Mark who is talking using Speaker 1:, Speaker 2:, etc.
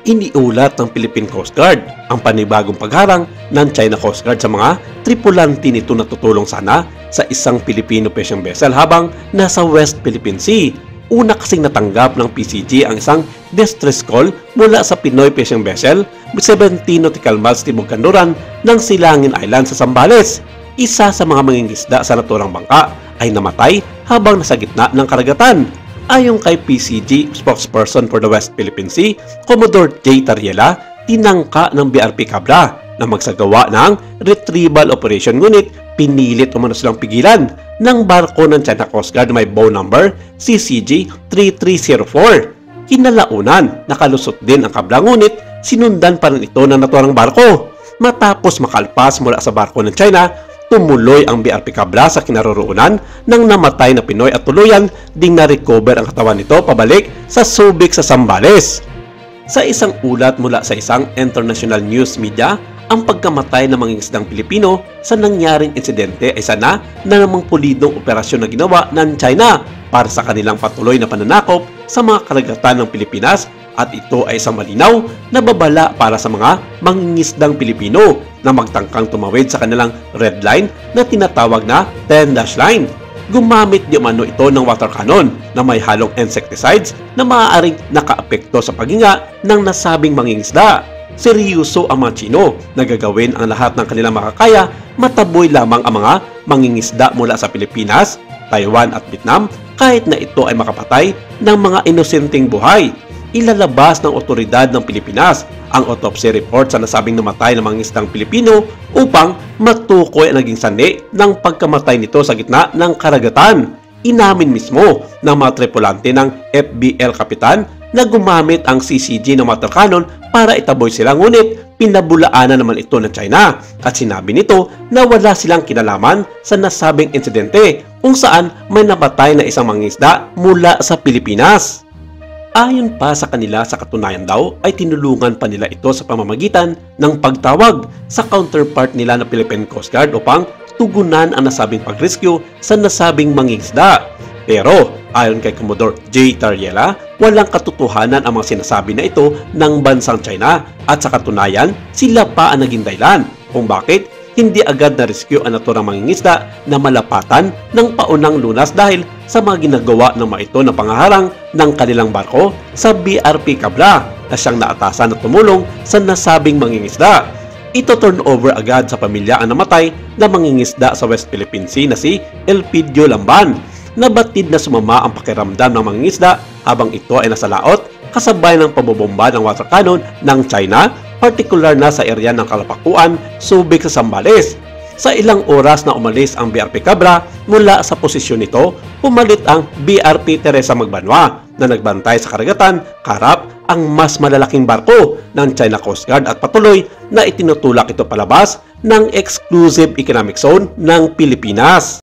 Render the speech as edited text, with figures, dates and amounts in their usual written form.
Speaker 1: Iniulat ng Philippine Coast Guard ang panibagong pagharang ng China Coast Guard sa mga tripulante nito na tutulong sana sa isang Filipino fishing vessel habang nasa West Philippine Sea. Una kasing natanggap ng PCG ang isang distress call mula sa Pinoy fishing vessel 17 nautical miles timog kanluran ng Silangin Island sa Zambales. Isa sa mga mangingisda sa naturang bangka ay namatay habang nasa gitna ng karagatan. Ayon kay PCG spokesperson for the West Philippine Sea, Commodore J. Tariela, tinangka ng BRP Cabra na magsagawa ng retrieval operation ngunit pinilit umano silang pigilan ng barko ng China Coast Guard na may bow number CCG 3304. Kinalaunan, nakalusot din ang Cabra ngunit sinundan pa rin ito ng naturang barko. Matapos makalpas mula sa barko ng China, tumuloy ang BRP Cabra sa kinaroroonan ng namatay na Pinoy at tuluyan ding na-recover ang katawan nito pabalik sa Subic sa Zambales. Sa isang ulat mula sa isang international news media, ang pagkamatay ng mga isdang Pilipino sa nangyaring insidente ay sana na namang pulidong operasyon na ginawa ng China para sa kanilang patuloy na pananakop sa mga karagatan ng Pilipinas at ito ay isang malinaw na babala para sa mga mangingisdang Pilipino na magtangkang tumawid sa kanilang red line na tinatawag na 10-dash line. Gumamit di umano ito ng water cannon na may halong insecticides na maaaring nakaapekto sa paghinga ng nasabing mangingisda. Seryoso ang mga Chino na gagawin ang lahat ng kanilang makakaya mataboy lamang ang mga mangingisda mula sa Pilipinas, Taiwan at Vietnam kahit na ito ay makapatay ng mga inosenteng buhay. Ilalabas ng otoridad ng Pilipinas ang autopsy report sa nasabing namatay ng mga isdang Pilipino upang matukoy ang naging sanhi ng pagkamatay nito sa gitna ng karagatan. Inamin mismo ng mga tripulante ng FBL Kapitan na gumamit ang CCG ng water cannon para itaboy sila ngunit pinabulaanan naman ito ng China at sinabi nito na wala silang kinalaman sa nasabing insidente kung saan may napatay na isang mangingisda mula sa Pilipinas. Ayon pa sa kanila sa katunayan daw ay tinulungan pa nila ito sa pamamagitan ng pagtawag sa counterpart nila na Philippine Coast Guard upang tugunan ang nasabing pag-rescue sa nasabing mangingisda. Pero ayon kay Commodore J. Tariela, walang katotohanan ang mga sinasabi na ito ng bansang China at sa katunayan sila pa ang naging dahilan kung bakit hindi agad na-rescue ang naturang mangingisda na malapatan ng paunang lunas dahil sa mga ginagawa ng mga ito na pangaharang ng kanilang barko sa BRP Cabra na siyang naatasan na tumulong sa nasabing mangingisda. Ito turn over agad sa pamilya ang namatay na mangingisda sa West Philippine Sea na si Elpidio Lamban. Nabatid na sumama ang pakiramdam ng mangingisda habang ito ay nasa laot kasabay ng pambobomba ng water cannon ng China, partikular na sa area ng Kalapakuan, Subic sa Zambales. Sa ilang oras na umalis ang BRP Cabra mula sa posisyon nito, pumalit ang BRP Teresa Magbanwa na nagbantay sa karagatan karap ang mas malalaking barko ng China Coast Guard at patuloy na itinutulak ito palabas ng exclusive economic zone ng Pilipinas.